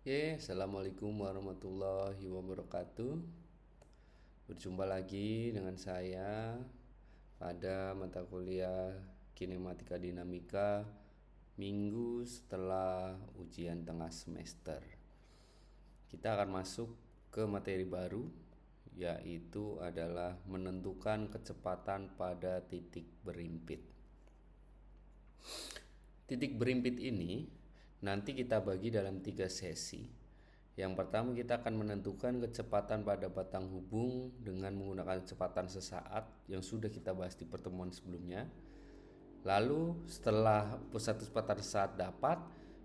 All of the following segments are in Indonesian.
Assalamualaikum warahmatullahi wabarakatuh. Berjumpa lagi dengan saya pada mata kuliah Kinematika Dinamika minggu setelah ujian tengah semester. Kita akan masuk ke materi baru, yaitu adalah menentukan kecepatan pada titik berimpit. Titik berimpit ini nanti kita bagi dalam 3 sesi. Yang pertama, kita akan menentukan kecepatan pada batang hubung dengan menggunakan kecepatan sesaat yang sudah kita bahas di pertemuan sebelumnya. Lalu setelah pusat kecepatan sesaat dapat,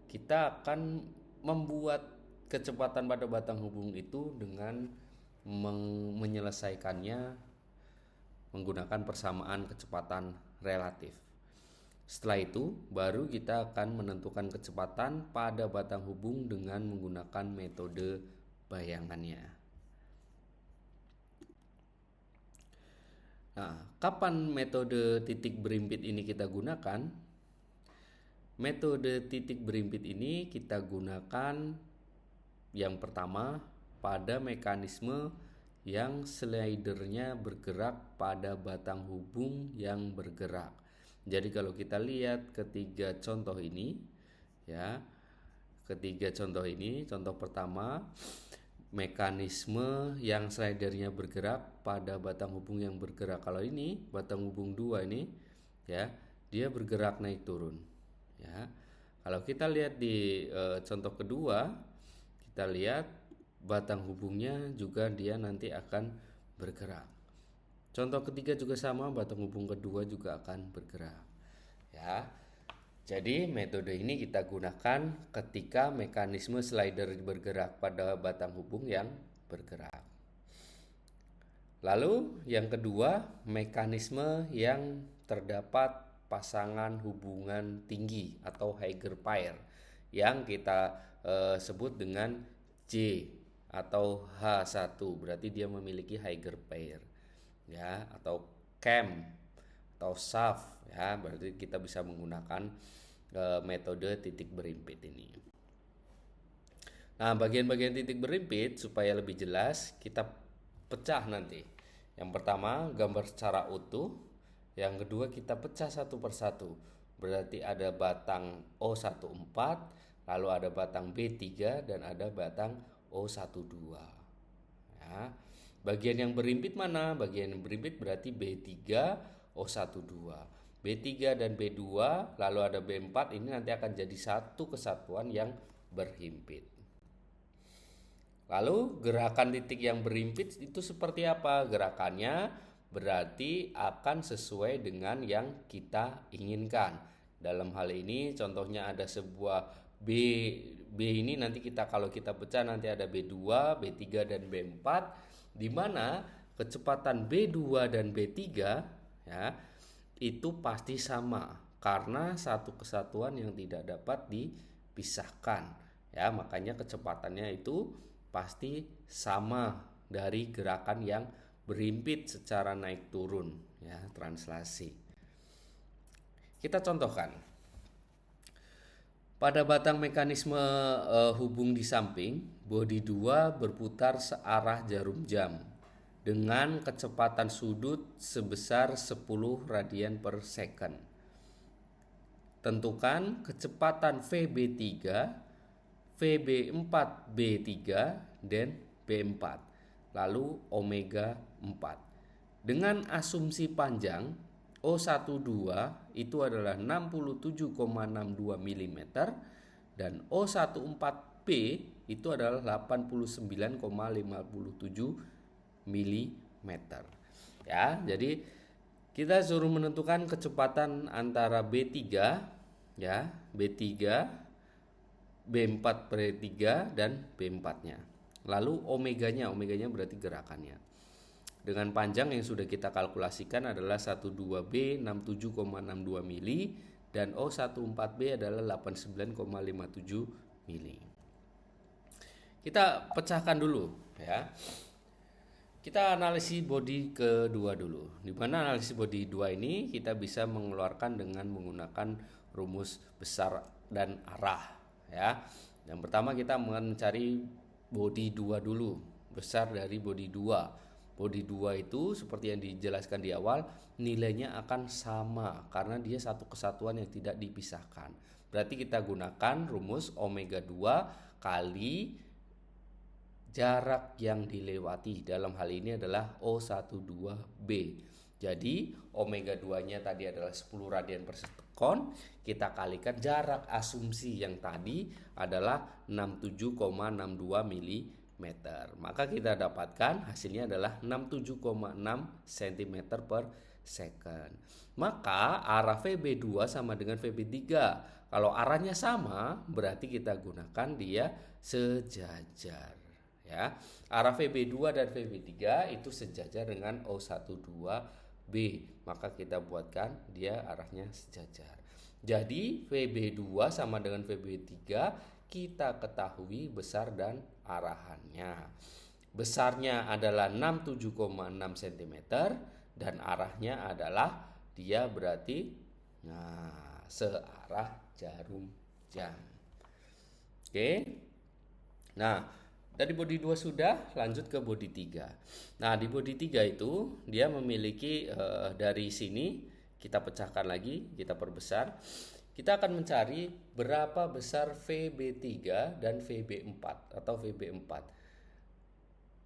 kita akan membuat kecepatan pada batang hubung itu dengan menyelesaikannya menggunakan persamaan kecepatan relatif. Setelah itu, baru kita akan menentukan kecepatan pada batang hubung dengan menggunakan metode bayangannya. Nah, kapan metode titik berimpit ini kita gunakan? Metode titik berimpit ini kita gunakan yang pertama pada mekanisme yang slidernya bergerak pada batang hubung yang bergerak. Jadi kalau kita lihat ketiga contoh ini, contoh pertama, mekanisme yang slidernya bergerak pada batang hubung yang bergerak. Kalau ini batang hubung 2 ini, dia bergerak naik turun. Kalau kita lihat di contoh kedua, kita lihat batang hubungnya juga dia nanti akan bergerak. Contoh ketiga juga sama, batang hubung kedua juga akan bergerak. Jadi metode ini kita gunakan ketika mekanisme slider bergerak pada batang hubung yang bergerak. Lalu yang kedua, mekanisme yang terdapat pasangan hubungan tinggi atau Higher pair yang kita sebut dengan J atau H1, berarti dia memiliki Higher pair. Atau cam atau shaft, berarti kita bisa menggunakan metode titik berimpit ini. Nah, bagian-bagian titik berimpit supaya lebih jelas kita pecah nanti. Yang pertama, gambar secara utuh. Yang kedua, kita pecah satu persatu. Berarti ada batang O14, lalu ada batang B3 dan ada batang O12. Bagian yang berimpit mana? Bagian yang berimpit berarti B3, O12. B3 dan B2, lalu ada B4, ini nanti akan jadi satu kesatuan yang berhimpit. Lalu gerakan titik yang berimpit itu seperti apa? Gerakannya berarti akan sesuai dengan yang kita inginkan. Dalam hal ini contohnya ada sebuah B ini nanti kalau kita pecah nanti ada B2, B3 dan B4, di mana kecepatan B2 dan B3 itu pasti sama karena satu kesatuan yang tidak dapat dipisahkan. Makanya kecepatannya itu pasti sama dari gerakan yang berimpit secara naik turun, translasi. Kita contohkan. Pada batang mekanisme hubung di samping, bodi 2 berputar searah jarum jam dengan kecepatan sudut sebesar 10 radian per second. Tentukan kecepatan VB3, VB4B3 dan B4, lalu omega 4. Dengan asumsi panjang O12 itu adalah 67,62 mm dan O14P itu adalah 89,57 mm. Jadi kita suruh menentukan kecepatan antara B3, B3, B4 per 3 dan B4-nya. Lalu omeganya berarti gerakannya. Dengan panjang yang sudah kita kalkulasikan adalah 12B 67,62 mili dan O14B adalah 89,57 mili. Kita pecahkan dulu Kita analisis bodi kedua dulu. Di mana analisis bodi 2 ini kita bisa mengeluarkan dengan menggunakan rumus besar dan arah Yang pertama kita akan mencari body 2 dulu, besar dari body 2. Body 2 itu seperti yang dijelaskan di awal, nilainya akan sama karena dia satu kesatuan yang tidak dipisahkan. Berarti kita gunakan rumus omega 2 kali jarak yang dilewati. Dalam hal ini adalah O12B. Jadi omega 2-nya tadi adalah 10 radian per sekon, kita kalikan jarak asumsi yang tadi adalah 67,62 mm. Maka kita dapatkan hasilnya adalah 67,6 cm per second. Maka arah VB2 sama dengan VB3. Kalau arahnya sama, berarti kita gunakan dia sejajar. Ya, arah VB2 dan VB3 itu sejajar dengan O12B, maka kita buatkan dia arahnya sejajar. Jadi VB2 sama dengan VB3 kita ketahui besar dan arahannya. Besarnya adalah 67,6 cm dan arahnya adalah dia berarti searah jarum jam. Oke. Nah, dari body 2 sudah, lanjut ke body 3. Nah, di body 3 itu dia memiliki dari sini kita pecahkan lagi, kita perbesar. Kita akan mencari berapa besar VB3 dan VB4 atau VB4.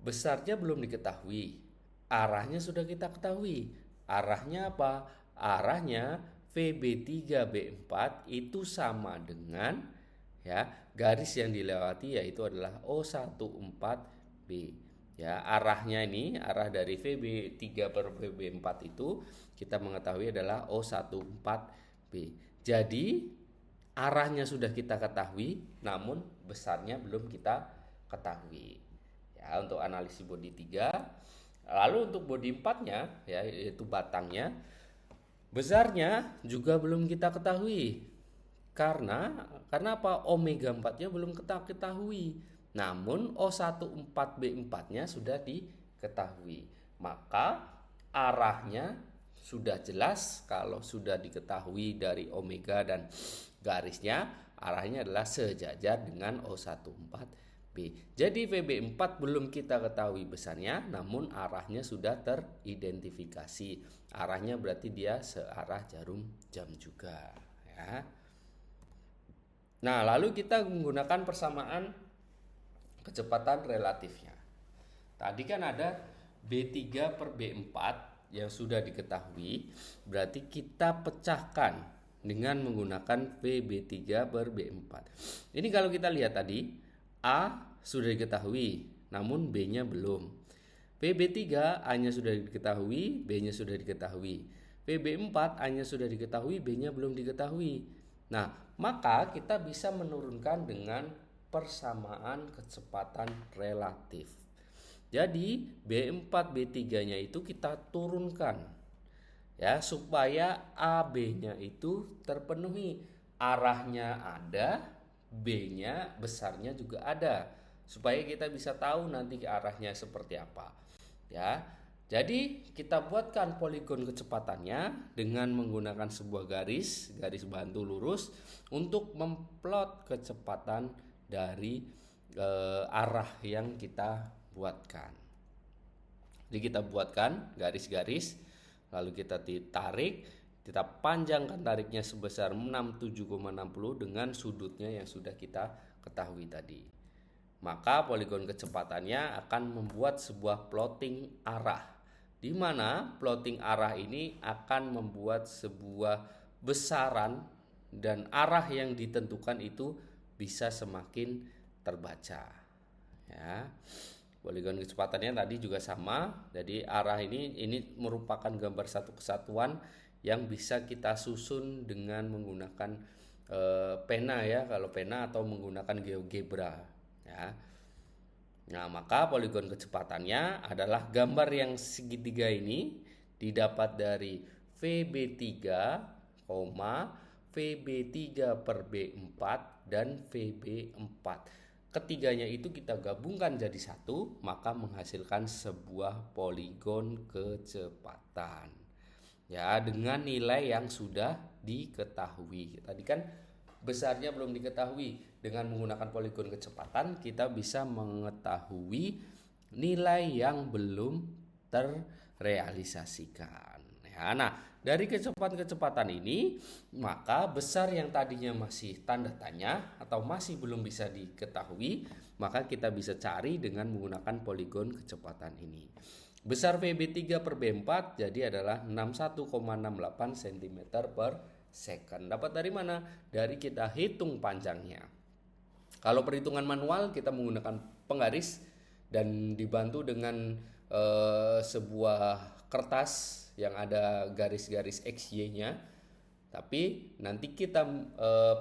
Besarnya belum diketahui. Arahnya sudah kita ketahui. Arahnya apa? Arahnya VB3B4 itu sama dengan garis yang dilewati yaitu adalah O14B. Ya, arahnya ini, arah dari VB3 per VB4 itu kita mengetahui adalah O14B. Jadi arahnya sudah kita ketahui, namun besarnya belum kita ketahui. Ya, untuk analisis body 3. Lalu untuk body 4-nya ya, yaitu batangnya, besarnya juga belum kita ketahui. Karena apa? Omega 4-nya belum kita ketahui. Namun O14B4-nya sudah diketahui. Maka arahnya sudah jelas kalau sudah diketahui dari omega dan garisnya, arahnya adalah sejajar dengan O14B. Jadi VB4 belum kita ketahui besarnya, namun arahnya sudah teridentifikasi. Arahnya berarti dia searah jarum jam juga, ya. Nah, lalu kita menggunakan persamaan kecepatan relatifnya. Tadi kan ada B3 per B4 yang sudah diketahui, berarti kita pecahkan dengan menggunakan VB3 per B4. Ini kalau kita lihat tadi, A sudah diketahui, namun B-nya belum. VB3 A-nya sudah diketahui, B-nya sudah diketahui. VB4 A-nya sudah diketahui, B-nya belum diketahui. Nah, maka kita bisa menurunkan dengan persamaan kecepatan relatif. Jadi B4 B3-nya itu kita turunkan ya supaya AB-nya itu terpenuhi. Arahnya ada, B-nya besarnya juga ada. Supaya kita bisa tahu nanti arahnya seperti apa. Ya. Jadi kita buatkan poligon kecepatannya dengan menggunakan sebuah garis bantu lurus untuk memplot kecepatan dari arah yang kita buatkan. Jadi kita buatkan garis-garis, lalu kita tarik, kita panjangkan tariknya sebesar 67,60 dengan sudutnya yang sudah kita ketahui tadi. Maka poligon kecepatannya akan membuat sebuah plotting arah, di mana plotting arah ini akan membuat sebuah besaran dan arah yang ditentukan itu bisa semakin terbaca. Ya, poligon kecepatannya tadi juga sama. Jadi arah ini merupakan gambar satu kesatuan yang bisa kita susun dengan menggunakan pena ya, kalau pena atau menggunakan GeoGebra. Ya. Nah, maka poligon kecepatannya adalah gambar yang segitiga ini didapat dari VB3, VB3 per B4 dan VB4. Ketiganya itu kita gabungkan jadi satu, maka menghasilkan sebuah poligon kecepatan. Ya, dengan nilai yang sudah diketahui. Tadi kan besarnya belum diketahui dengan menggunakan poligon kecepatan kita bisa mengetahui nilai yang belum terrealisasikan. Ya, nah, dari kecepatan-kecepatan ini, maka besar yang tadinya masih tanda tanya atau masih belum bisa diketahui, maka kita bisa cari dengan menggunakan poligon kecepatan ini. Besar VB3 per B4 jadi adalah 61,68 cm per second. Dapat dari mana? Dari kita hitung panjangnya. Kalau perhitungan manual kita menggunakan penggaris dan dibantu dengan sebuah kertas yang ada garis-garis XY-nya. Tapi nanti kita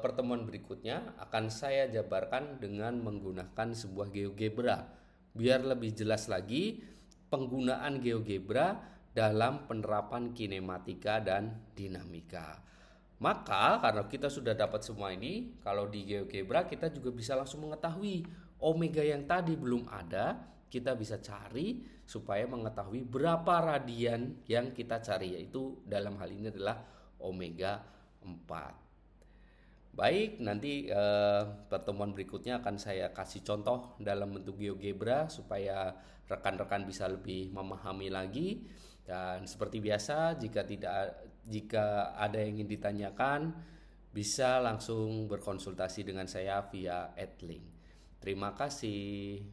pertemuan berikutnya akan saya jabarkan dengan menggunakan sebuah GeoGebra. Biar lebih jelas lagi penggunaan GeoGebra dalam penerapan kinematika dan dinamika. Maka karena kita sudah dapat semua ini, kalau di GeoGebra kita juga bisa langsung mengetahui omega yang tadi belum ada, kita bisa cari supaya mengetahui berapa radian yang kita cari, yaitu dalam hal ini adalah omega 4. Baik, nanti pertemuan berikutnya akan saya kasih contoh dalam bentuk GeoGebra supaya rekan-rekan bisa lebih memahami lagi. Dan seperti biasa, jika ada yang ingin ditanyakan, bisa langsung berkonsultasi dengan saya via @link. Terima kasih.